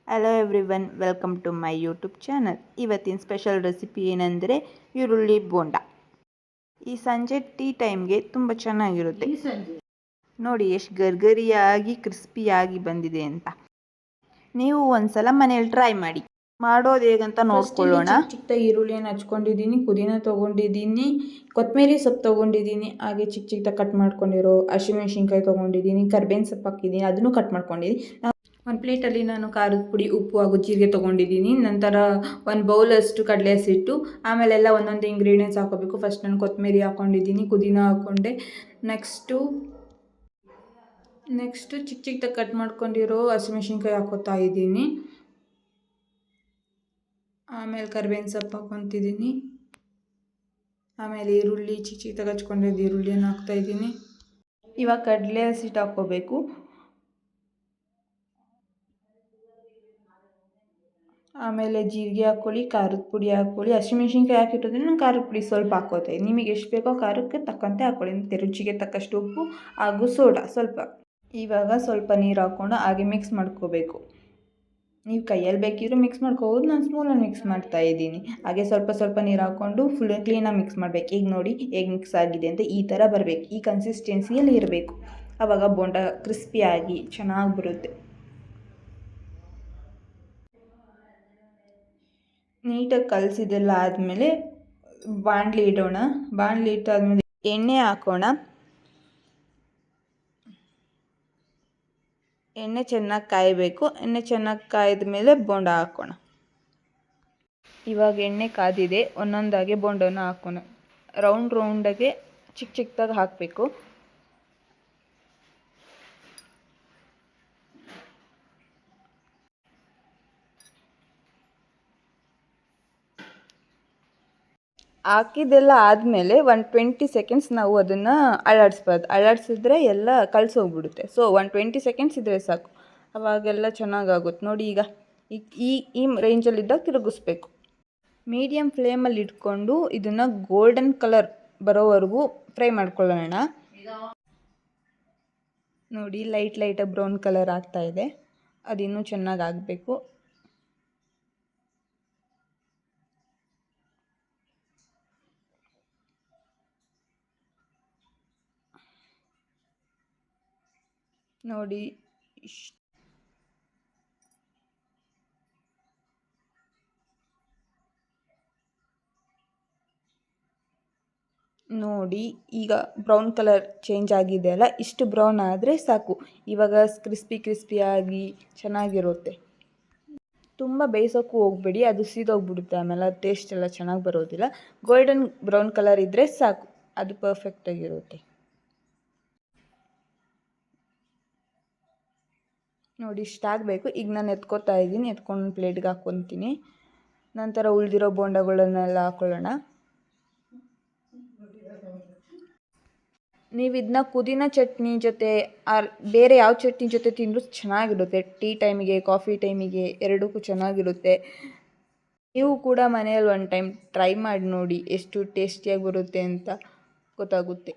Hello everyone, welcome to my YouTube channel. ಇವತ್ತಿನ special recipe ಏನಂದರೆ ಈರುಳ್ಳಿ ಬೋಂಡ. ಈ ಸಂಜೆ ಟೀ ಟೈಮ್ಗೆ ತುಂಬ ಚೆನ್ನಾಗಿರುತ್ತೆ. ನೋಡಿ ಎಷ್ಟು ಗರ್ಗರಿಯಾಗಿ ಕ್ರಿಸ್ಪಿಯಾಗಿ ಬಂದಿದೆ ಅಂತ. ನೀವು ಒಂದ್ಸಲ ಮನೇಲಿ ಟ್ರೈ ಮಾಡಿ. ಮಾಡೋದು ಹೇಗಂತ ನೋಡ್ಕೊಳ್ಳೋಣ. ಚಿಕ್ಕ ಈರುಳ್ಳಿಯನ್ನು ಹಚ್ಕೊಂಡಿದ್ದೀನಿ, ಪುದೀನ ತೊಗೊಂಡಿದ್ದೀನಿ, ಕೊತ್ತಂಬರಿ ಸೊಪ್ಪು ತೊಗೊಂಡಿದ್ದೀನಿ, ಹಾಗೆ ಚಿಕ್ಕ ಚಿಕ್ಕದಾಗಿ ಕಟ್ ಮಾಡ್ಕೊಂಡಿರೋ ಹಸಿಮೆಣ್ಸಿನ್ಕಾಯಿ ತೊಗೊಂಡಿದ್ದೀನಿ, ಕರ್ಬೇವಿನ ಸೊಪ್ಪು ಹಾಕಿದ್ದೀನಿ, ಅದನ್ನು ಕಟ್ ಮಾಡ್ಕೊಂಡಿದ್ದೀನಿ. ಒಂದು ಪ್ಲೇಟಲ್ಲಿ ನಾನು ಖಾರದ ಪುಡಿ, ಉಪ್ಪು ಹಾಗೂ ಜೀರಿಗೆ ತೊಗೊಂಡಿದ್ದೀನಿ. ನಂತರ ಒಂದು ಬೌಲಷ್ಟು ಕಡಲೆ ಹಸಿಟ್ಟು, ಆಮೇಲೆಲ್ಲ ಒಂದೊಂದು ಇಂಗ್ರೀಡಿಯೆಂಟ್ಸ್ ಹಾಕೋಬೇಕು. ಫಸ್ಟ್ ನಾನು ಕೊತ್ತಂಬರಿ ಹಾಕ್ಕೊಂಡಿದ್ದೀನಿ, ಪುದೀನ ಹಾಕ್ಕೊಂಡೆ. ನೆಕ್ಸ್ಟು ಚಿಕ್ಕ ಚಿಕ್ಕದಾಗಿ ಕಟ್ ಮಾಡ್ಕೊಂಡಿರೋ ಹಸಿಮೆಣ್ಸಿನ್ಕಾಯಿ ಹಾಕೋತಾ ಇದ್ದೀನಿ. ಆಮೇಲೆ ಕರ್ಬೇವಿನ ಸೊಪ್ಪು ಹಾಕ್ಕೊತಿದ್ದೀನಿ. ಆಮೇಲೆ ಈರುಳ್ಳಿ ಚಿಕ್ಕ ಚಿಕ್ಕದಾಗಿ ಹಚ್ಕೊಂಡಿದ್ದು ಈರುಳ್ಳಿಯನ್ನು ಹಾಕ್ತಾಯಿದ್ದೀನಿ. ಇವಾಗ ಕಡಲೆ ಹಸಿಟ್ಟು ಹಾಕ್ಕೋಬೇಕು. ಆಮೇಲೆ ಜೀರಿಗೆ ಹಾಕ್ಕೊಳ್ಳಿ, ಖಾರದ ಪುಡಿ ಹಾಕ್ಕೊಳ್ಳಿ. ಹಸಿಮೆಣ್ಸಿನ್ಕಾಯಿ ಹಾಕಿಟ್ಟಿದ್ರೆ ನಾನು ಖಾರದ ಪುಡಿ ಸ್ವಲ್ಪ ಹಾಕ್ಕೋತೆ. ನಿಮಗೆ ಎಷ್ಟು ಬೇಕೋ ಖಾರಕ್ಕೆ ತಕ್ಕಂತೆ ಹಾಕ್ಕೊಳ್ಳಿ. ಮತ್ತು ರುಚಿಗೆ ತಕ್ಕಷ್ಟು ಉಪ್ಪು ಹಾಗೂ ಸೋಡಾ ಸ್ವಲ್ಪ. ಇವಾಗ ಸ್ವಲ್ಪ ನೀರು ಹಾಕ್ಕೊಂಡು ಹಾಗೆ ಮಿಕ್ಸ್ ಮಾಡ್ಕೋಬೇಕು. ನೀವು ಕೈಯಲ್ಲಿ ಬೇಕಿದ್ರೂ ಮಿಕ್ಸ್ ಮಾಡ್ಕೋಬೋದು, ನಾನು ಸ್ಪೂನಲ್ಲಿ ಮಿಕ್ಸ್ ಮಾಡ್ತಾಯಿದ್ದೀನಿ. ಹಾಗೆ ಸ್ವಲ್ಪ ಸ್ವಲ್ಪ ನೀರು ಹಾಕ್ಕೊಂಡು ಫುಲ್ ಕ್ಲೀನಾಗಿ ಮಿಕ್ಸ್ ಮಾಡಬೇಕು. ಈಗ ನೋಡಿ ಹೇಗೆ ಮಿಕ್ಸ್ ಆಗಿದೆ ಅಂತ. ಈ ಥರ ಬರಬೇಕು, ಈ ಕನ್ಸಿಸ್ಟೆನ್ಸಿಯಲ್ಲಿ ಇರಬೇಕು. ಆವಾಗ ಬೋಂಡ ಕ್ರಿಸ್ಪಿಯಾಗಿ ಚೆನ್ನಾಗಿ ಬರುತ್ತೆ. ನೀಟಾಗಿ ಕಲಸಿದೆಲ್ಲ ಆದಮೇಲೆ ಬಾಣಲಿ ಇಡೋಣ. ಬಾಣಲಿ ಇಟ್ಟಾದ್ಮೇಲೆ ಎಣ್ಣೆ ಹಾಕೋಣ. ಎಣ್ಣೆ ಚೆನ್ನಾಗಿ ಕಾಯಬೇಕು. ಎಣ್ಣೆ ಚೆನ್ನಾಗಿ ಕಾಯ್ದ ಮೇಲೆ ಬೋಂಡ ಹಾಕೋಣ. ಇವಾಗ ಎಣ್ಣೆ ಕಾದಿದೆ, ಒಂದೊಂದಾಗಿ ಬೋಂಡವನ್ನು ಹಾಕೋಣ. ರೌಂಡಾಗೆ ಚಿಕ್ಕ ಚಿಕ್ಕದಾಗಿ ಹಾಕಬೇಕು. ಹಾಕಿದ್ದೆಲ್ಲ ಆದಮೇಲೆ 20 ಸೆಕೆಂಡ್ಸ್ ನಾವು ಅದನ್ನು ಅಲ್ಲಾಡಿಸ್ಬಾರ್ದು. ಅಲ್ಲಾಡಿಸಿದ್ರೆ ಎಲ್ಲ ಕಲಸೋಗ್ಬಿಡುತ್ತೆ. ಸೊ 20 ಸೆಕೆಂಡ್ಸ್ ಇದ್ದರೆ ಸಾಕು, ಅವಾಗೆಲ್ಲ ಚೆನ್ನಾಗಾಗುತ್ತೆ. ನೋಡಿ ಈಗ ಈ ರೇಂಜಲ್ಲಿದ್ದಾಗ ತಿರುಗಿಸ್ಬೇಕು. ಮೀಡಿಯಮ್ ಫ್ಲೇಮಲ್ಲಿ ಇಟ್ಕೊಂಡು ಇದನ್ನು ಗೋಲ್ಡನ್ ಕಲರ್ ಬರೋವರೆಗೂ ಫ್ರೈ ಮಾಡ್ಕೊಳ್ಳೋಣ. ನೋಡಿ ಲೈಟಾಗಿ ಬ್ರೌನ್ ಕಲರ್ ಆಗ್ತಾಯಿದೆ. ಅದಿನ್ನೂ ಚೆನ್ನಾಗಿ ಆಗಬೇಕು. ನೋಡಿ ಈಗ ಬ್ರೌನ್ ಕಲರ್ ಚೇಂಜ್ ಆಗಿದೆ ಅಲ್ಲ, ಇಷ್ಟು ಬ್ರೌನ್ ಆದರೆ ಸಾಕು. ಇವಾಗ ಕ್ರಿಸ್ಪಿಯಾಗಿ ಚೆನ್ನಾಗಿರುತ್ತೆ. ತುಂಬ ಬೇಯಿಸೋಕ್ಕೂ ಹೋಗಬೇಡಿ, ಅದು ಸೀದೋಗ್ಬಿಡುತ್ತೆ. ಆಮೇಲೆ ಟೇಸ್ಟ್ ಎಲ್ಲ ಚೆನ್ನಾಗಿ ಬರೋದಿಲ್ಲ. ಗೋಲ್ಡನ್ ಬ್ರೌನ್ ಕಲರ್ ಇದ್ದರೆ ಸಾಕು, ಅದು ಪರ್ಫೆಕ್ಟಾಗಿರುತ್ತೆ. ನೋಡಿ ಇಷ್ಟಾಗಬೇಕು. ಈಗ ನಾನು ಎತ್ಕೋತಾ ಇದ್ದೀನಿ, ಎತ್ಕೊಂಡು ಪ್ಲೇಟ್ಗೆ ಹಾಕ್ಕೊತೀನಿ. ನಂತರ ಉಳಿದಿರೋ ಬೋಂಡಗಳನ್ನೆಲ್ಲ ಹಾಕ್ಕೊಳ್ಳೋಣ. ನೀವು ಇದನ್ನ ಪುದೀನ ಚಟ್ನಿ ಜೊತೆ ಬೇರೆ ಯಾವ ಚಟ್ನಿ ಜೊತೆ ತಿಂದರೂ ಚೆನ್ನಾಗಿರುತ್ತೆ. ಟೀ ಟೈಮಿಗೆ, ಕಾಫಿ ಟೈಮಿಗೆ ಎರಡಕ್ಕೂ ಚೆನ್ನಾಗಿರುತ್ತೆ. ನೀವು ಕೂಡ ಮನೆಯಲ್ಲಿ ಒಂದು ಟೈಮ್ ಟ್ರೈ ಮಾಡಿ ನೋಡಿ, ಎಷ್ಟು ಟೇಸ್ಟಿಯಾಗಿ ಬರುತ್ತೆ ಅಂತ ಗೊತ್ತಾಗುತ್ತೆ.